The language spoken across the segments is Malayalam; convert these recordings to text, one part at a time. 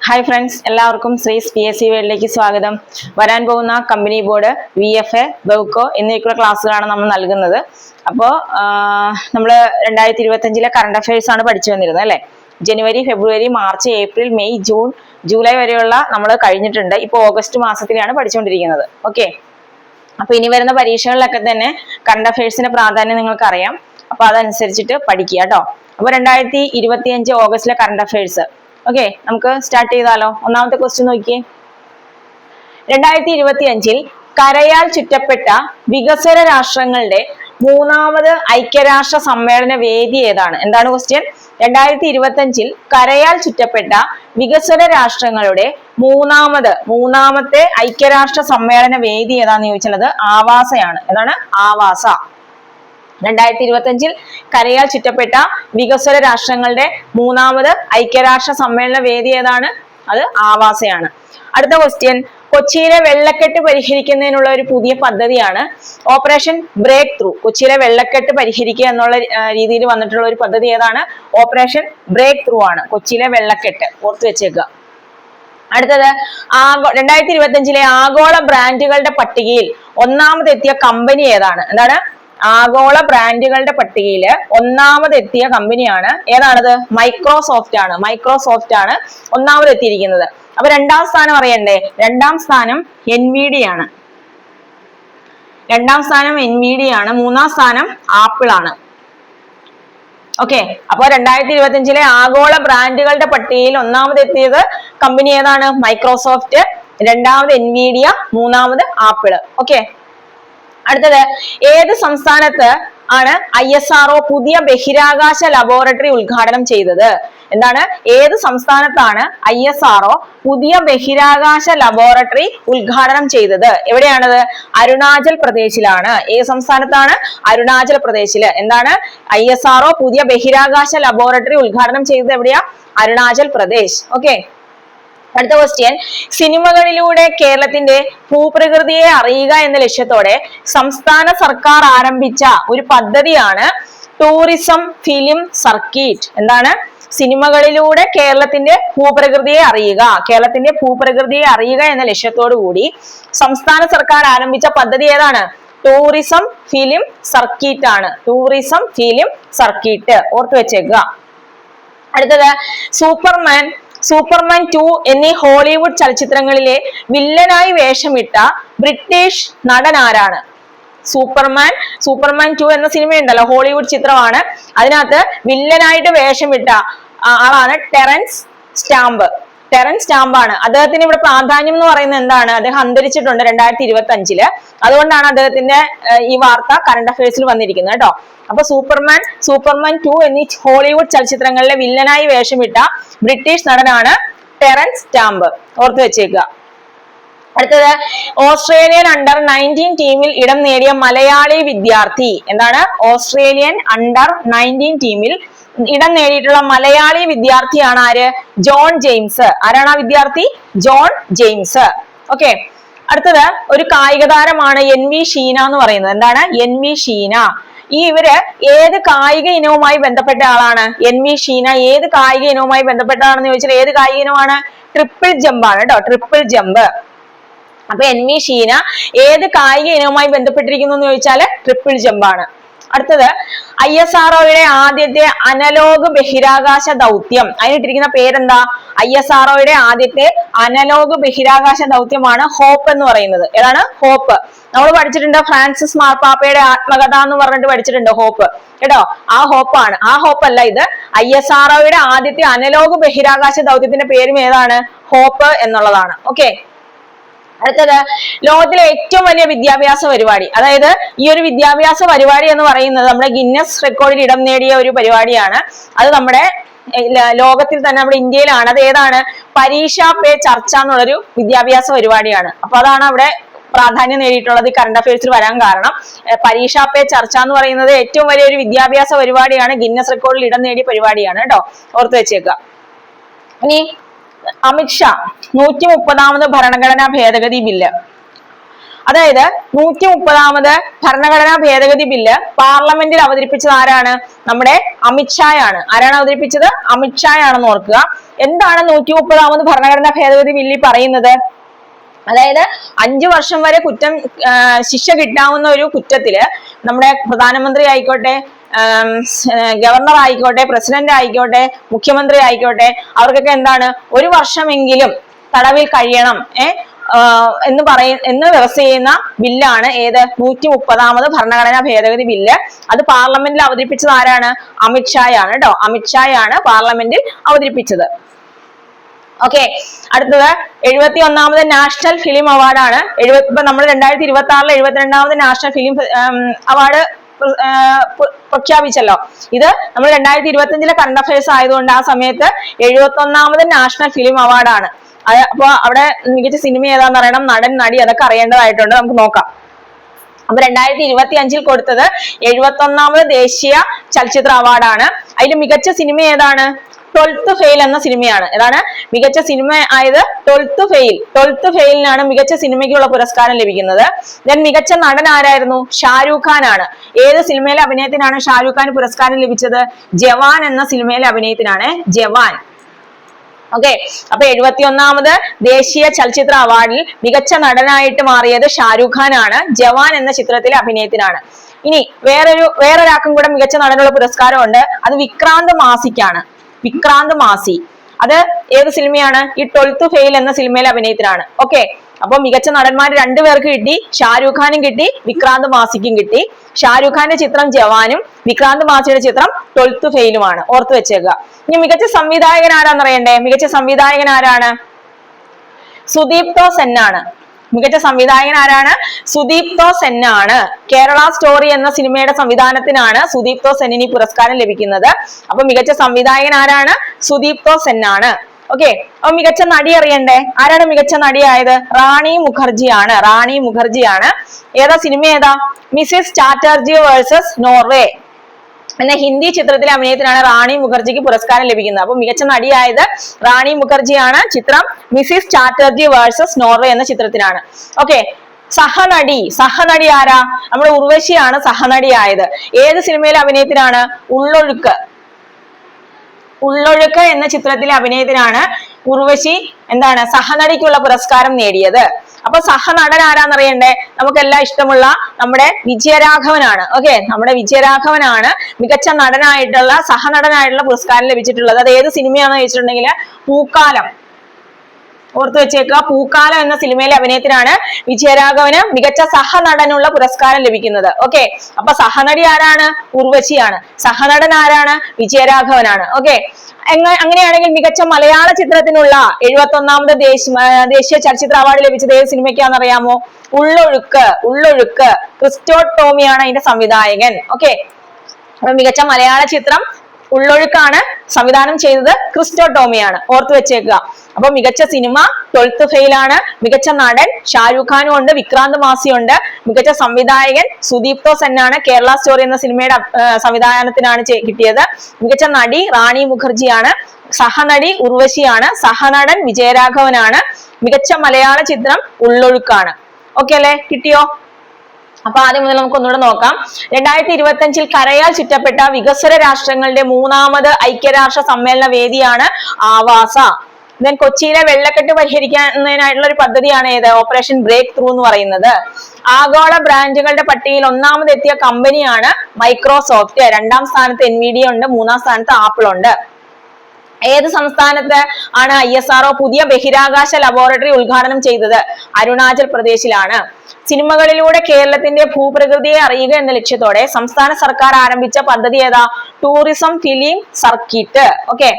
ഹായ് ഫ്രണ്ട്സ്, എല്ലാവർക്കും ശ്രീസ് PSC വേൾഡിലേക്ക് സ്വാഗതം. വരാൻ പോകുന്ന കമ്പനി ബോർഡ്, VFA, ബെവ്കോ എന്നിവയ്ക്കുള്ള ക്ലാസ്സുകളാണ് നമ്മൾ നൽകുന്നത്. അപ്പോൾ നമ്മൾ 2025 കറണ്ട് അഫയേഴ്സ് ആണ് പഠിച്ചു വന്നിരുന്നത് അല്ലേ. ജനുവരി, ഫെബ്രുവരി, March, April, May, June, July വരെയുള്ള നമ്മൾ കഴിഞ്ഞിട്ടുണ്ട്. ഇപ്പോൾ ഓഗസ്റ്റ് മാസത്തിലാണ് പഠിച്ചുകൊണ്ടിരിക്കുന്നത്. ഓക്കെ, അപ്പൊ ഇനി വരുന്ന പരീക്ഷകളിലൊക്കെ തന്നെ കറണ്ട് അഫയേഴ്സിന്റെ പ്രാധാന്യം നിങ്ങൾക്ക് അറിയാം. അപ്പൊ അതനുസരിച്ചിട്ട് പഠിക്കുക കേട്ടോ. അപ്പൊ 2025 ഓഗസ്റ്റിലെ കറണ്ട് അഫയേഴ്സ്. ഓക്കെ, നമുക്ക് സ്റ്റാർട്ട് ചെയ്താലോ. ഒന്നാമത്തെ ക്വസ്റ്റ്യൻ നോക്കിയേ. 2025 കരയാൽ ചുറ്റപ്പെട്ട വികസ്വര രാഷ്ട്രങ്ങളുടെ മൂന്നാമത് ഐക്യരാഷ്ട്ര സമ്മേളന വേദി ഏതാണ്? എന്താണ് ക്വസ്റ്റ്യൻ? 2025 കരയാൽ ചുറ്റപ്പെട്ട വികസ്വര രാഷ്ട്രങ്ങളുടെ മൂന്നാമത്തെ ഐക്യരാഷ്ട്ര സമ്മേളന വേദി ഏതാന്ന് ചോദിച്ചാൽ ആവാസയാണ്. ഏതാണ്? ആവാസ. 2025 കരയാൽ ചുറ്റപ്പെട്ട വികസ്വര രാഷ്ട്രങ്ങളുടെ മൂന്നാമത് ഐക്യരാഷ്ട്ര സമ്മേളന വേദി ഏതാണ്? അത് ആവാസയാണ്. അടുത്ത ക്വസ്റ്റ്യൻ, കൊച്ചിയിലെ വെള്ളക്കെട്ട് പരിഹരിക്കുന്നതിനുള്ള ഒരു പുതിയ പദ്ധതിയാണ് ഓപ്പറേഷൻ ബ്രേക്ക് ത്രൂ. കൊച്ചിയിലെ വെള്ളക്കെട്ട് പരിഹരിക്കുക എന്നുള്ള രീതിയിൽ വന്നിട്ടുള്ള ഒരു പദ്ധതി ഏതാണ്? ഓപ്പറേഷൻ ബ്രേക്ക് ത്രൂ ആണ്. കൊച്ചിയിലെ വെള്ളക്കെട്ട് ഓർത്തു വെച്ചേക്കുക. അടുത്തത്, 2025 ആഗോള ബ്രാൻഡുകളുടെ പട്ടികയിൽ ഒന്നാമതെത്തിയ കമ്പനി ഏതാണ്? എന്താണ്? ആഗോള ബ്രാൻഡുകളുടെ പട്ടികയിൽ ഒന്നാമതെത്തിയ കമ്പനിയാണ് ഏതാണത്? മൈക്രോസോഫ്റ്റ് ആണ്. മൈക്രോസോഫ്റ്റ് ആണ് ഒന്നാമതെത്തിയിരിക്കുന്നത്. അപ്പൊ രണ്ടാം സ്ഥാനം അറിയണ്ടേ? രണ്ടാം സ്ഥാനം NVIDIA ആണ്. മൂന്നാം സ്ഥാനം ആപ്പിൾ ആണ്. ഓക്കെ, അപ്പൊ 2025 ആഗോള ബ്രാൻഡുകളുടെ പട്ടികയിൽ ഒന്നാമതെത്തിയത് കമ്പനി ഏതാണ്? മൈക്രോസോഫ്റ്റ്, രണ്ടാമത് NVIDIA, മൂന്നാമത് ആപ്പിൾ. ഓക്കെ, അടുത്തത്, ഏത് സംസ്ഥാനത്ത് ആണ് ISRO പുതിയ ബഹിരാകാശ ലബോറട്ടറി ഉദ്ഘാടനം ചെയ്തത്? എന്താണ്? ഏത് സംസ്ഥാനത്താണ് ISRO പുതിയ ബഹിരാകാശ ലബോറട്ടറി ഉദ്ഘാടനം ചെയ്തത്? എവിടെയാണത്? അരുണാചൽ പ്രദേശിലാണ്. ഏത് സംസ്ഥാനത്താണ്? അരുണാചൽ പ്രദേശില്. എന്താണ്? ISRO പുതിയ ബഹിരാകാശ ലബോറട്ടറി ഉദ്ഘാടനം ചെയ്തത് എവിടെയാ? അരുണാചൽ പ്രദേശ്. ഓക്കെ, അടുത്ത ക്വസ്റ്റ്യൻ, സിനിമകളിലൂടെ കേരളത്തിന്റെ ഭൂപ്രകൃതിയെ അറിയുക എന്ന ലക്ഷ്യത്തോടെ സംസ്ഥാന സർക്കാർ ആരംഭിച്ച ഒരു പദ്ധതിയാണ് ടൂറിസം ഫിലിം സർക്കിറ്റ്. എന്താണ്? സിനിമകളിലൂടെ കേരളത്തിന്റെ ഭൂപ്രകൃതിയെ അറിയുക എന്ന ലക്ഷ്യത്തോടു കൂടി സംസ്ഥാന സർക്കാർ ആരംഭിച്ച പദ്ധതി ഏതാണ്? ടൂറിസം ഫിലിം സർക്കിറ്റ് ആണ്. ടൂറിസം ഫിലിം സർക്കിറ്റ് ഓർത്തു വെച്ചേക്കുക. അടുത്തത്, സൂപ്പർമാൻ 2 എന്നീ ഹോളിവുഡ് ചലച്ചിത്രങ്ങളിലെ വില്ലനായി വേഷമിട്ട ബ്രിട്ടീഷ് നടൻ ആരാണ്? സൂപ്പർമാൻ 2 എന്ന സിനിമയുണ്ടല്ലോ, ഹോളിവുഡ് ചിത്രമാണ്. അതിനകത്ത് വില്ലനായിട്ട് വേഷമിട്ട ആളാണ് ടെറൻസ് സ്റ്റാമ്പ് ആണ്. അദ്ദേഹത്തിന് ഇവിടെ പ്രാധാന്യം എന്ന് പറയുന്നത് എന്താണ്? അദ്ദേഹം അന്തരിച്ചിട്ടുണ്ട് 2025. അതുകൊണ്ടാണ് അദ്ദേഹത്തിന്റെ ഈ വാർത്ത കറണ്ട് അഫയേഴ്സിൽ വന്നിരിക്കുന്നത് കേട്ടോ. അപ്പൊ സൂപ്പർമാൻ 2 എന്നീ ഹോളിവുഡ് ചലച്ചിത്രങ്ങളിലെ വില്ലനായി വേഷമിട്ട ബ്രിട്ടീഷ് നടനാണ് ടെറൻസ് സ്റ്റാമ്പ്. ഓർത്തു വെച്ചേക്കുക. അടുത്തത്, ഓസ്ട്രേലിയൻ അണ്ടർ 19 ടീമിൽ ഇടം നേടിയ മലയാളി വിദ്യാർത്ഥി. എന്താണ്? ഓസ്ട്രേലിയൻ അണ്ടർ 19 ടീമിൽ ഇടം നേടിയിട്ടുള്ള മലയാളി വിദ്യാർത്ഥിയാണ് ആര്? John James. ആരാണ് ആ വിദ്യാർത്ഥി? John James. ഓക്കെ, അടുത്തത്, ഒരു കായിക താരമാണ് NV ഷീന എന്ന് പറയുന്നത്. എന്താണ്? NV ഷീന. ഇവര് ഏത് കായിക ഇനവുമായി ബന്ധപ്പെട്ട ആളാണ്? NV ഷീന ഏത് കായിക ഇനവുമായി ബന്ധപ്പെട്ടതാണെന്ന് ചോദിച്ചാൽ ഏത് കായിക ഇനമാണ്? ട്രിപ്പിൾ ജമ്പ് ആണ് കേട്ടോ. Triple jump. അപ്പൊ NV ഷീന ഏത് കായിക ഇനവുമായി ബന്ധപ്പെട്ടിരിക്കുന്നു എന്ന് ചോദിച്ചാല് ട്രിപ്പിൾ ജമ്പ് ആണ്. അടുത്തത്, ISROയുടെ ആദ്യത്തെ അനലോഗ് ബഹിരാകാശ ദൗത്യം. അതിനിട്ടിരിക്കുന്ന പേരെന്താ? ISROയുടെ ആദ്യത്തെ അനലോഗ് ബഹിരാകാശ ദൗത്യമാണ് ഹോപ്പ് എന്ന് പറയുന്നത്. ഏതാണ്? ഹോപ്പ്. നമ്മൾ പഠിച്ചിട്ടുണ്ട്, ഫ്രാൻസിസ് മാർപ്പാപ്പയുടെ ആത്മകഥ എന്ന് പറഞ്ഞിട്ട് പഠിച്ചിട്ടുണ്ട് ഹോപ്പ് കേട്ടോ. ആ ഹോപ്പാണ്. ആ ഹോപ്പല്ല ഇത്. ISROയുടെ ആദ്യത്തെ അനലോഗ് ബഹിരാകാശ ദൗത്യത്തിന്റെ പേരും ഏതാണ്? ഹോപ്പ് എന്നുള്ളതാണ്. ഓക്കെ, അടുത്തത്, ലോകത്തിലെ ഏറ്റവും വലിയ വിദ്യാഭ്യാസ പരിപാടി. അതായത് ഈ ഒരു വിദ്യാഭ്യാസ പരിപാടി എന്ന് പറയുന്നത് നമ്മുടെ ഗിന്നസ് റെക്കോർഡിൽ ഇടം നേടിയ ഒരു പരിപാടിയാണ്. അത് നമ്മുടെ ലോകത്തിൽ തന്നെ നമ്മുടെ ഇന്ത്യയിലാണ്. അത് ഏതാണ്? പരീക്ഷാ പേ ചർച്ച എന്നുള്ളൊരു വിദ്യാഭ്യാസ പരിപാടിയാണ്. അപ്പൊ അതാണ് അവിടെ പ്രാധാന്യം നേടിയിട്ടുള്ളത്. കറണ്ട് അഫയേഴ്സിൽ വരാൻ കാരണം പരീക്ഷാ പേ ചർച്ച എന്ന് പറയുന്നത് ഏറ്റവും വലിയൊരു വിദ്യാഭ്യാസ പരിപാടിയാണ്. ഗിന്നസ് റെക്കോർഡിൽ ഇടം നേടിയ പരിപാടിയാണ് കേട്ടോ. ഓർത്തു വെച്ചേക്കുക. ഇനി അമിത്ഷാ 130ാമത് ഭരണഘടനാ ഭേദഗതി ബില്ല്. അതായത് 130ാമത് ഭരണഘടനാ ഭേദഗതി ബില്ല് പാർലമെന്റിൽ അവതരിപ്പിച്ചത് ആരാണ്? നമ്മുടെ അമിത്ഷായാണ്. ആരാണ് അവതരിപ്പിച്ചത്? അമിത്ഷായാണെന്ന് ഓർക്കുക. എന്താണ് 130ാമത് ഭരണഘടനാ ഭേദഗതി ബില്ലിൽ പറയുന്നത്? അതായത് 5 വർഷം വരെ ശിക്ഷ കിട്ടാവുന്ന ഒരു കുറ്റത്തില് നമ്മുടെ പ്രധാനമന്ത്രി ആയിക്കോട്ടെ, ഗവർണർ ആയിക്കോട്ടെ, പ്രസിഡന്റ് ആയിക്കോട്ടെ, മുഖ്യമന്ത്രി ആയിക്കോട്ടെ, അവർക്കൊക്കെ എന്താണ് 1 വർഷമെങ്കിലും തടവിൽ കഴിയണം എന്ന് വ്യവസ്ഥ ചെയ്യുന്ന ബില്ലാണ് ഏത്? 130ാമത് ഭരണഘടനാ ഭേദഗതി ബില്ല്. അത് പാർലമെന്റിൽ അവതരിപ്പിച്ചത് ആരാണ്? അമിത്ഷായാണ് കേട്ടോ. അമിത്ഷായാണ് പാർലമെന്റിൽ അവതരിപ്പിച്ചത്. ഓക്കെ, അടുത്തത് 71ാമത് നാഷണൽ ഫിലിം അവാർഡാണ്. ഇപ്പൊ നമ്മൾ 2026 72ാമത് നാഷണൽ ഫിലിം അവാർഡ് പ്രഖ്യാപിച്ചല്ലോ. ഇത് നമ്മൾ 2025 കറണ്ട് അഫയേഴ്സ് ആയതുകൊണ്ട് ആ സമയത്ത് 71ാമത് നാഷണൽ ഫിലിം അവാർഡാണ്. അപ്പൊ അവിടെ മികച്ച സിനിമ ഏതാന്ന് അറിയണം, നടൻ, നടി, അതൊക്കെ അറിയേണ്ടതായിട്ടുണ്ട്. നമുക്ക് നോക്കാം. അപ്പൊ 2025 കൊടുത്തത് 71ാമത് ദേശീയ ചലച്ചിത്ര അവാർഡാണ്. അതിൽ മികച്ച സിനിമ ഏതാണ്? 12th ഫെയിൽ എന്ന സിനിമയാണ്. ഏതാണ് മികച്ച സിനിമ ആയത്? 12th fail. 12th ഫെയിലിനാണ് മികച്ച സിനിമയ്ക്കുള്ള പുരസ്കാരം ലഭിക്കുന്നത്. ദെൻ മികച്ച നടൻ ആരായിരുന്നു? ഷാരൂഖ് ഖാൻ ആണ്. ഏത് സിനിമയിലെ അഭിനയത്തിനാണ് ഷാരൂഖ് ഖാൻ പുരസ്കാരം ലഭിച്ചത്? ജവാൻ എന്ന സിനിമയിലെ അഭിനയത്തിനാണ്. ജവാൻ. ഓക്കെ, അപ്പൊ 71ാമത് ദേശീയ ചലച്ചിത്ര അവാർഡിൽ മികച്ച നടനായിട്ട് മാറിയത് ഷാരൂഖ് ഖാൻ ആണ്. ജവാൻ എന്ന ചിത്രത്തിലെ അഭിനയത്തിനാണ്. ഇനി വേറൊരാൾക്കും കൂടെ മികച്ച നടനുള്ള പുരസ്കാരമുണ്ട്. അത് വിക്രാന്ത് മാസിക്കാണ്. വിക്രാന്ത് മാസി. അത് ഏത് സിനിമയാണ്? ഈ 12th ഫെയിൽ എന്ന സിനിമയിലെ അഭിനയത്തിനാണ്. ഓക്കെ, അപ്പൊ മികച്ച നടന്മാർ 2 പേർക്ക് കിട്ടി. ഷാരൂഖ് ഖാനും കിട്ടി, വിക്രാന്ത് മാസിക്കും കിട്ടി. ഷാരൂഖ് ഖാന്റെ ചിത്രം ജവാനും വിക്രാന്ത് മാസിയുടെ ചിത്രം 12th ഫെയിലുമാണ്. ഓർത്ത് വെച്ചേക്കുക. ഇനി മികച്ച സംവിധായകൻ ആരാന്നറിയണ്ടേ? മികച്ച സംവിധായകൻ ആരാണ്? സുദീപ്തോ സെൻ ആണ്. മികച്ച സംവിധായകൻ ആരാണ്? സുദീപ്തോ സെൻ ആണ്. കേരള സ്റ്റോറി എന്ന സിനിമയുടെ സംവിധാനത്തിനാണ് സുദീപ്തോ സെന്നിന് പുരസ്കാരം ലഭിക്കുന്നത്. അപ്പൊ മികച്ച സംവിധായകൻ ആരാണ്? സുദീപ്തോ സെൻ ആണ്. ഓക്കെ, അപ്പൊ മികച്ച നടി അറിയണ്ടേ? ആരാണ് മികച്ച നടിയായത്? റാണി മുഖർജിയാണ്. റാണി മുഖർജിയാണ്. ഏതാ സിനിമ ഏതാ? മിസിസ് ചാറ്റർജി വേഴ്സസ് നോർവേ എന്ന ഹിന്ദി ചിത്രത്തിലെ അഭിനയത്തിനാണ് റാണി മുഖർജിക്ക് പുരസ്കാരം ലഭിക്കുന്നത്. അപ്പൊ മികച്ച നടിയായത് റാണി മുഖർജിയാണ്. ചിത്രം മിസിസ് ചാറ്റർജി വേഴ്സസ് നോർവേ എന്ന ചിത്രത്തിനാണ്. ഓക്കെ, സഹനടി ആരാ? നമ്മുടെ ഉർവശിയാണ് സഹനടിയായത്. ഏത് സിനിമയിലെ അഭിനയത്തിനാണ്? ഉള്ളൊഴുക്ക് എന്ന ചിത്രത്തിലെ അഭിനയത്തിനാണ് ഉർവശി സഹനടിക്കുള്ള പുരസ്കാരം നേടിയത്. അപ്പൊ സഹനടൻ ആരാന്നറിയണ്ടേ? നമുക്കെല്ലാം ഇഷ്ടമുള്ള നമ്മുടെ വിജയരാഘവനാണ്. ഓക്കെ, നമ്മുടെ വിജയരാഘവനാണ് മികച്ച നടനായിട്ടുള്ള സഹനടനായിട്ടുള്ള പുരസ്കാരം ലഭിച്ചിട്ടുള്ളത്. അത് ഏത് സിനിമയാണെന്ന് ചോദിച്ചിട്ടുണ്ടെങ്കിൽ പൂക്കാലം. ഓർത്തു വെച്ചേക്കുക. പൂക്കാലം എന്ന സിനിമയിലെ അഭിനയത്തിനാണ് വിജയരാഘവന് മികച്ച സഹനടനുള്ള പുരസ്കാരം ലഭിക്കുന്നത്. ഓക്കെ, അപ്പൊ സഹനടി ആരാണ്? ഉർവശിയാണ്. സഹനടൻ ആരാണ്? വിജയരാഘവനാണ്. ഓക്കെ, അങ്ങനെയാണെങ്കിൽ മികച്ച മലയാള ചിത്രത്തിനുള്ള 71ാമത് ദേശീയ ചലച്ചിത്ര അവാർഡ് ലഭിച്ചത് ഏത് സിനിമയ്ക്കാണെന്നറിയാമോ? ഉള്ളൊഴുക്ക്. ക്രിസ്റ്റോ ടോമിയാണ് അതിന്റെ സംവിധായകൻ. ഓക്കെ, അപ്പൊ മികച്ച മലയാള ചിത്രം ഉള്ളൊഴുക്കാണ്. സംവിധാനം ചെയ്തത് ക്രിസ്റ്റോ ടോമിയാണ്. ഓർത്തു വെച്ചേക്കുക. അപ്പൊ മികച്ച സിനിമ 12th ഫെയിലാണ്. മികച്ച നടൻ ഷാരൂഖ് ഖാനും ഉണ്ട്, വിക്രാന്ത് മാസിയുണ്ട്. മികച്ച സംവിധായകൻ സുദീപ്തോ സെൻ ആണ്. കേരള സ്റ്റോറി എന്ന സിനിമയുടെ സംവിധാനത്തിനാണ് കിട്ടിയത്. മികച്ച നടി റാണി മുഖർജിയാണ്. സഹനടി ഉർവശിയാണ്. സഹനടൻ വിജയരാഘവനാണ്. മികച്ച മലയാള ചിത്രം ഉള്ളൊഴുക്കാണ്. ഓക്കെ അല്ലെ? കിട്ടിയോ? അപ്പൊ ആദ്യം മുതൽ നമുക്ക് ഒന്നുകൂടെ നോക്കാം. 2025 കരയാൽ ചുറ്റപ്പെട്ട വികസ്വര രാഷ്ട്രങ്ങളുടെ 3ാമത് ഐക്യരാഷ്ട്ര സമ്മേളന വേദിയാണ് ആവാസ. ദെൻ കൊച്ചിയിലെ വെള്ളക്കെട്ട് പരിഹരിക്കുന്നതിനായിട്ടുള്ള ഒരു പദ്ധതിയാണ് ഏത്? ഓപ്പറേഷൻ ബ്രേക്ക് ത്രൂ എന്ന് പറയുന്നത്. ആഗോള ബ്രാൻഡുകളുടെ പട്ടികയിൽ 1ാമത് എത്തിയ കമ്പനിയാണ് മൈക്രോസോഫ്റ്റ്. 2ാം സ്ഥാനത്ത് NVIDIA ഉണ്ട്. 3ാം സ്ഥാനത്ത് ആപ്പിൾ ഉണ്ട്. ഏത് സംസ്ഥാനത്ത് ആണ് ISRO പുതിയ ബഹിരാകാശ ലബോറട്ടറി ഉദ്ഘാടനം ചെയ്തത്? അരുണാചൽ പ്രദേശിലാണ്. സിനിമകളിലൂടെ കേരളത്തിന്റെ ഭൂപ്രകൃതിയെ അറിയുക എന്ന ലക്ഷ്യത്തോടെ സംസ്ഥാന സർക്കാർ ആരംഭിച്ച പദ്ധതി ഏതാ? Tourism film circuit. Okay,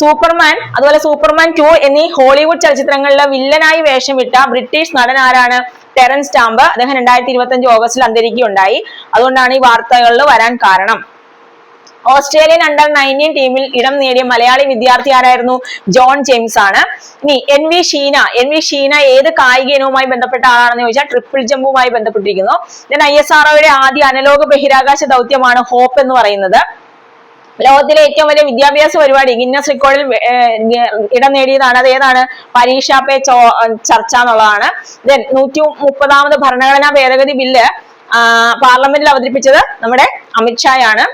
Superman അതുപോലെ സൂപ്പർമാൻ 2 എന്നീ ഹോളിവുഡ് ചലച്ചിത്രങ്ങളിലെ വില്ലനായി വേഷമിട്ട ബ്രിട്ടീഷ് നടൻ ആരാണ്? Terence stamp. അദ്ദേഹം 2025 ഓഗസ്റ്റിൽ അന്തരിക്കുകയുണ്ടായി. അതുകൊണ്ടാണ് ഈ വാർത്തകളിൽ വരാൻ കാരണം. ഓസ്ട്രേലിയൻ അണ്ടർ-19 ടീമിൽ ഇടം നേടിയ മലയാളി വിദ്യാർത്ഥി ആരായിരുന്നു? ജോൺ ജെയിംസ് ആണ്. ഇനി NV ഷീന ഏത് കായിക ഇനവുമായി ബന്ധപ്പെട്ട ആളാണെന്ന് ചോദിച്ചാൽ ട്രിപ്പിൾ ജമ്പുമായി ബന്ധപ്പെട്ടിരിക്കുന്നു. ദെൻ ISROയുടെ ആദ്യ അനലോഗ് ബഹിരാകാശ ദൗത്യമാണ് ഹോപ്പ് എന്ന് പറയുന്നത്. ലോകത്തിലെ ഏറ്റവും വലിയ വിദ്യാഭ്യാസ പരിപാടി ഗിന്നസ് റെക്കോർഡിൽ ഇടം നേടിയതാണ്. അത് ഏതാണ്? പരീക്ഷാ പേ ചർച്ച എന്നുള്ളതാണ്. ദെൻ 130ാമത് ഭരണഘടനാ ഭേദഗതി ബില്ല് പാർലമെന്റിൽ അവതരിപ്പിച്ചത് നമ്മുടെ അമിത്ഷായാണ്.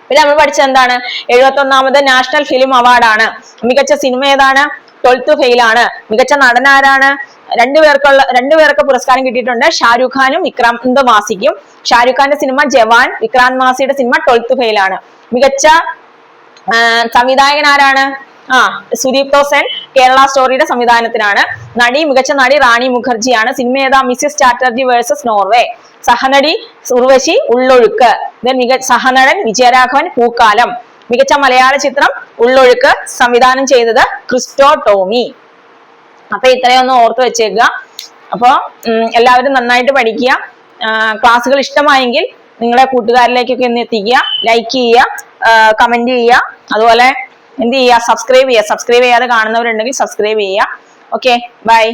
പിന്നെ നമ്മൾ പഠിച്ചത് എന്താണ്? 71ാമത് നാഷണൽ ഫിലിം അവാർഡാണ്. മികച്ച സിനിമ ഏതാണ്? 12th ഫെയിൽ ആണ്. മികച്ച നടൻ ആരാണ്? രണ്ടുപേർക്ക് പുരസ്കാരം കിട്ടിയിട്ടുണ്ട്, ഷാരൂഖ് ഖാനും വിക്രാന്ത് മാസിക്കും. ഷാരൂഖ് ഖാന്റെ സിനിമ ജവാൻ, വിക്രാന്ത് മാസിയുടെ സിനിമ 12th ഫെയിൽ ആണ്. മികച്ച സംവിധായകൻ ആരാണ്? സുദീപ് തോസൻ കേരള സ്റ്റോറിയുടെ സംവിധാനത്തിനാണ്. മികച്ച നടി റാണി മുഖർജിയാണ്. സിനിമ ഏതാ? Mrs Chatterjee versus Norway. സഹനടി ഉർവശി ഉള്ളൊഴുക്ക്. സഹനടൻ വിജയരാഘവൻ പൂക്കാലം. മികച്ച മലയാള ചിത്രം ഉള്ളൊഴുക്ക്, സംവിധാനം ചെയ്തത് ക്രിസ്റ്റോ ടോമി. അപ്പൊ ഇത്രയൊന്ന് ഓർത്ത് വെച്ചേക്കുക. അപ്പൊ എല്ലാവരും നന്നായിട്ട് പഠിക്കുക. ക്ലാസ്സുകൾ ഇഷ്ടമായെങ്കിൽ നിങ്ങളുടെ കൂട്ടുകാരിലേക്കൊക്കെ ഒന്ന് എത്തിക്കുക, ലൈക്ക് ചെയ്യുക, കമന്റ് ചെയ്യുക, അതുപോലെ എന്ത് ചെയ്യുക? സബ്സ്ക്രൈബ് ചെയ്യാതെ കാണുന്നവരുണ്ടെങ്കിൽ സബ്സ്ക്രൈബ് ചെയ്യുക. Okay, by.